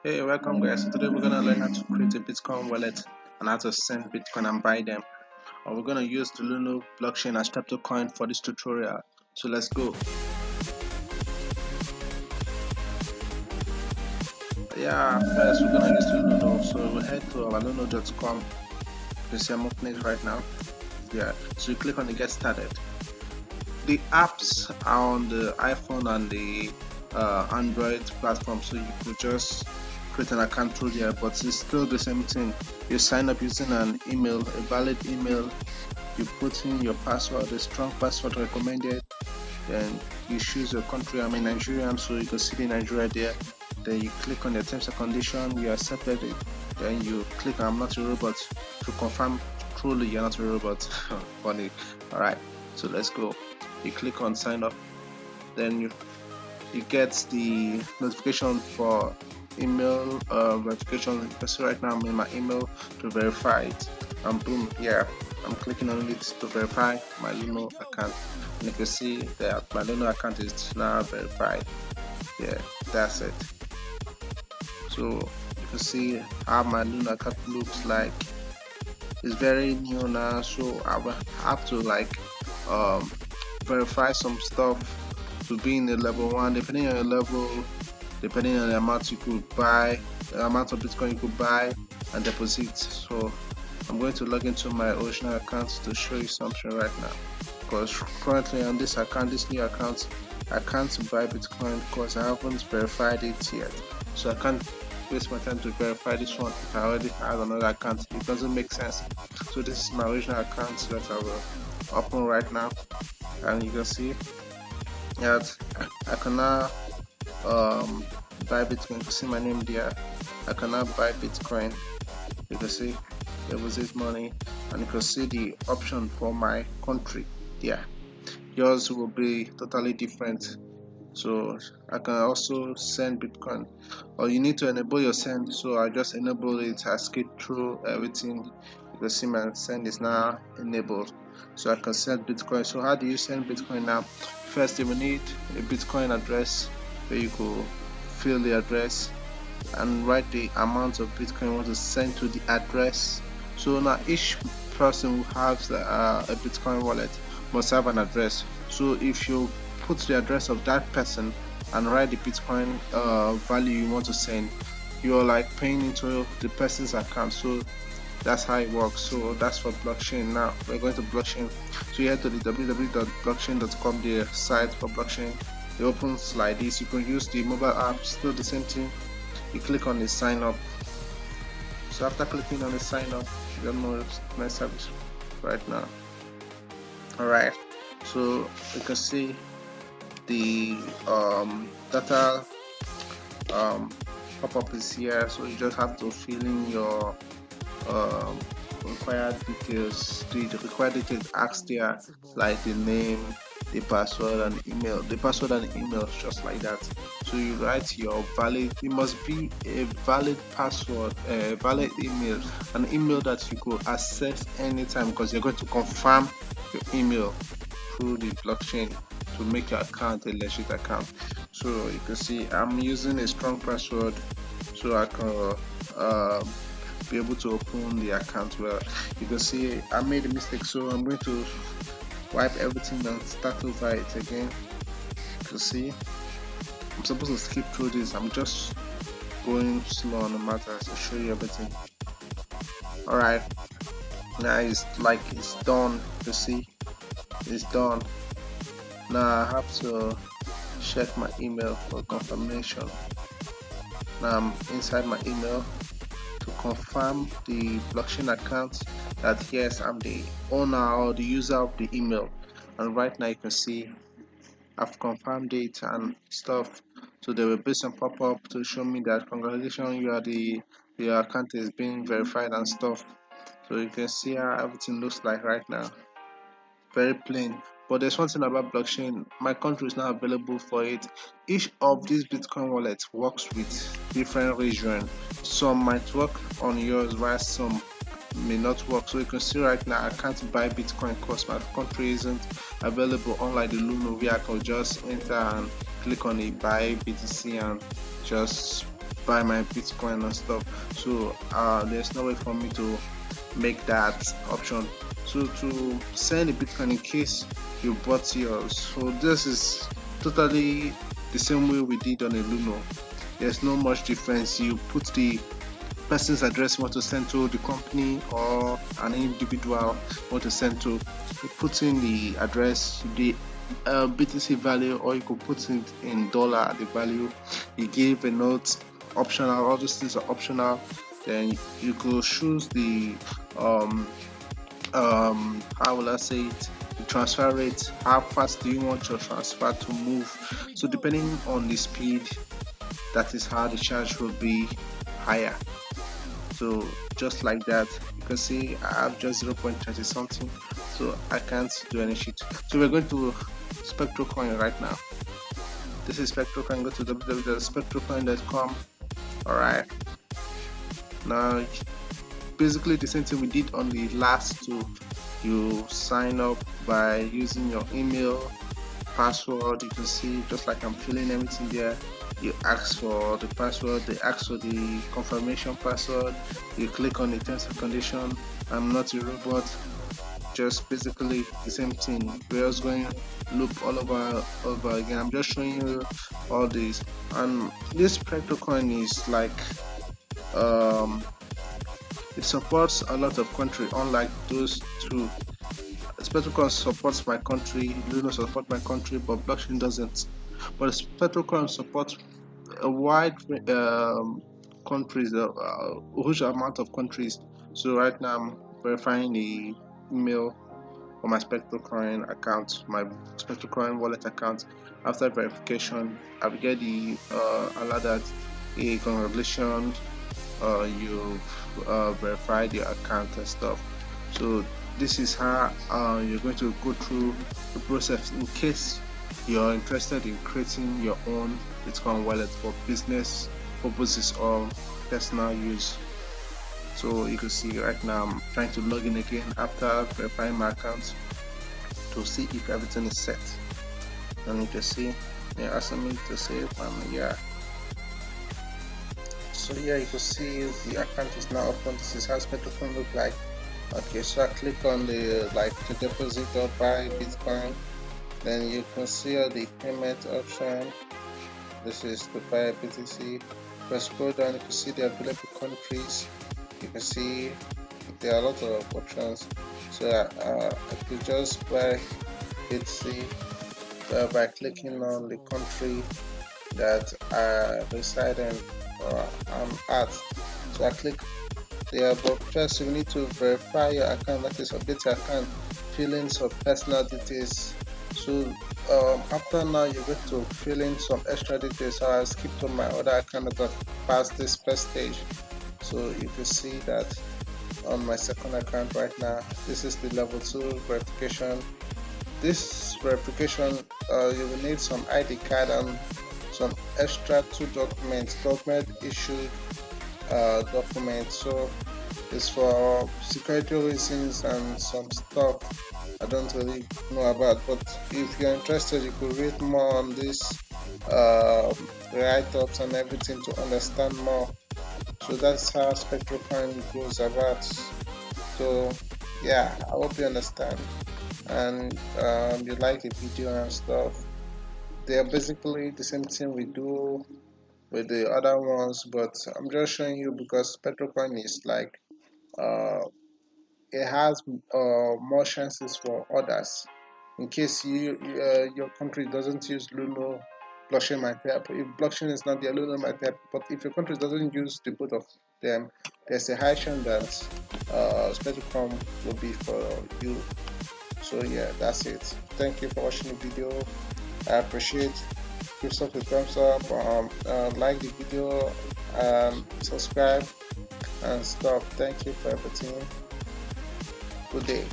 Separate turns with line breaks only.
Hey, welcome guys. So today we're gonna learn how to create a Bitcoin wallet and how to send Bitcoin and buy them. And we're gonna use the Luno blockchain as Spectrocoin for this tutorial. So let's go. Yeah, first we're gonna use the Luno. So we'll head to our luno.com. You can see I'm opening it right now. Yeah. So you click on the get started. The apps are on the iPhone and the Android platform, so you could just create an account through there, but it's still the same thing. You sign up using an email, a valid email, you put in your password, a strong password recommended, then you choose your country. I'm a Nigerian, so you can see the Nigeria there. Then you click on the terms and condition, you accepted it, then you click I'm not a robot to confirm truly you're not a robot. Funny. Alright, so let's go. You click on sign up, then you get the notification for email verification. You can see right now I'm in my email to verify it, and boom, yeah, I'm clicking on it to verify my Luno account, and you can see that my Luno account is now verified. Yeah, that's it. So you can see how my Luno account looks like. It's very new now, so I will have to verify some stuff to be in the level 1, depending on your level, depending on the amount you could buy, the amount of Bitcoin you could buy and deposit. So I'm going to log into my original account to show you something right now, because currently on this account, this new account, I can't buy Bitcoin because I haven't verified it yet. So I can't waste my time to verify this one if I already have another account. It doesn't make sense. So this is my original account that I will open right now, and you can see that I can now buy Bitcoin. You can see my name there. I can now buy Bitcoin. You can see there was this money, and you can see the option for my country there. Yours will be totally different. So I can also send Bitcoin, or you need to enable your send. So I just enable it. I skip through everything. You can see my send is now enabled, so I can send Bitcoin. So how do you send Bitcoin now? First, you will need a Bitcoin address where you go fill the address and write the amount of Bitcoin you want to send to the address. So now each person who has a Bitcoin wallet must have an address. So if you put the address of that person and write the Bitcoin value you want to send, you're like paying into the person's account. So that's how it works. So that's for blockchain. Now we're going to blockchain. So you head to the www.blockchain.com, the site for blockchain. It opens like this. You can use the mobile app, still the same thing. You click on the sign up. So after clicking on the sign up, you don't know my service right now. Alright, so you can see the data pop-up is here. So you just have to fill in your required details. The required details asked there, like the name, the password and email. The password and email, just like that. So you write your valid, it must be a valid password, a valid email, an email that you could access anytime, because you're going to confirm your email through the blockchain to make your account a legit account. So you can see I'm using a strong password so I can be able to open the account well. You can see I made a mistake, so I'm going to wipe everything and start over it again. You can see I'm supposed to skip through this. I'm just going slow on the matter to show you everything. Alright, now it's done. You see it's done. Now I have to check my email for confirmation. Now I'm inside my email to confirm the blockchain account that yes, I'm the owner or the user of the email. And right now you can see I've confirmed it and stuff. So there will be some pop-up to show me that congratulations, your account is being verified and stuff. So you can see how everything looks like right now. Very plain. But there's one thing about blockchain, my country is now available for it. Each of these Bitcoin wallets works with different region. Some might work on yours while some may not work. So you can see right now I can't buy Bitcoin because my country isn't available, unlike the Luno where I can just enter and click on the buy BTC and just buy my Bitcoin and stuff. So there's no way for me to make that option. So to send a Bitcoin in case you bought yours, so this is totally the same way we did on a Luno. There's no much difference. You put the person's address you want to send to, the company or an individual you want to send to. You put in the address, the BTC value, or you could put it in dollar the value. You give a note, optional. All those things are optional. Then you could choose the how will I say it, the transfer rate. How fast do you want your transfer to move? So depending on the speed, that is how the charge will be higher. So just like that, you can see I have just 0.30 something, so I can't do any shit. So we're going to Spectrocoin right now. This is Spectrocoin. Go to www.spectrocoin.com. Alright, now basically the same thing we did on the last two. You sign up by using your email, password. You can see just like I'm filling everything there. You ask for the password, they ask for the confirmation password, you click on the terms and condition. I'm not a robot, just basically the same thing. We're just going loop all over again. I'm just showing you all this. And this Spectrocoin is like it supports a lot of countries, unlike those two. Spectrocoin supports my country, Luno supports my country, but blockchain doesn't. But Spectrocoin supports a wide countries, a huge amount of countries. So right now I'm verifying the email for my Spectrocoin account, my Spectrocoin wallet account. After verification, I will get the alert that, hey, congratulations, you've verified your account and stuff. So this is how you're going to go through the process in case you're interested in creating your own Bitcoin wallet for business purposes or personal use. So you can see right now I'm trying to log in again after verifying my account to see if everything is set. And you can see they're asking me to say yeah. So yeah, you can see the account is now open. This is how Spectrocoin look like. Okay, so I click on the to deposit or buy Bitcoin. Then you can see the payment option. This is to buy BTC. Press scroll down, you can see the available countries. You can see there are a lot of options. So I could just buy BTC by clicking on the country that I reside in or I'm at. So I click there, but first you need to verify your account, that is update your account, fill in some personal details. So after now you're going to fill in some extra details. So I'll skip to my other account that passed this first stage. So you can see that on my second account right now, this is the level 2 verification. This verification you will need some ID card and some extra 2 documents, government issued documents. So it's for security reasons and some stuff I don't really know about, but if you're interested you could read more on this write-ups and everything to understand more. So that's how Spectrocoin goes about. So yeah, I hope you understand and you like the video and stuff. They are basically the same thing we do with the other ones, but I'm just showing you because Spectrocoin is like it has more chances for others. In case your country doesn't use Luno, blockchain might help. If blockchain is not there, Luno might help. But if your country doesn't use the both of them, there's a high chance that Spectrocoin will be for you. So yeah, that's it. Thank you for watching the video. I appreciate. Give us a thumbs up, like the video, subscribe and stuff. Thank you for everything. Good day.